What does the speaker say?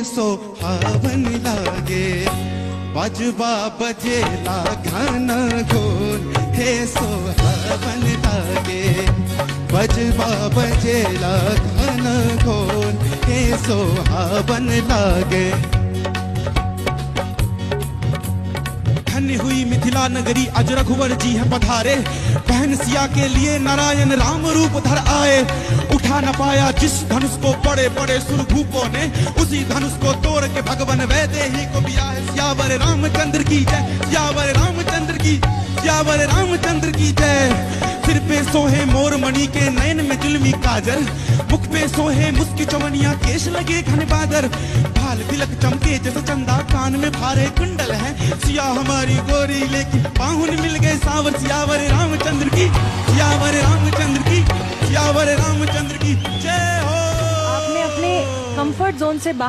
सोहावन लागे। बजवा बजेला घन घोर हे सोहावन लागे। बजवा बजेला घन घोर हे सोहावन लागे। धन्य हुई मिथिला नगरी अज रघुवर जी हैं पधारे। बहन सिया के लिए नारायण राम रूप धर आए। उठा न पाया जिस धनुष को बड़े बड़े सुरभूपों ने, उसी धनुष को तोड़ के भगवन वैदेही को बिया है। सियावर रामचंद्र की जय, सियावर रामचंद्र की, सियावर रामचंद्र की जय। सिर पे सोहे मोर मणि के नयन में जुल्मी काजर। मुख पे सोहे मुस्की चवनिया केश लगे घन बादर। भाल तिलक चमके जैसे चंदा, कान में भारे कुंडल है। सिया हमारी गोरी लेकिन पाहुन मिल गए सावर। सियावर रामचंद्र की, सियावर रामचंद्र की, सियावर रामचंद्र की जय हो। आपने अपने कंफर्ट जोन से बाहर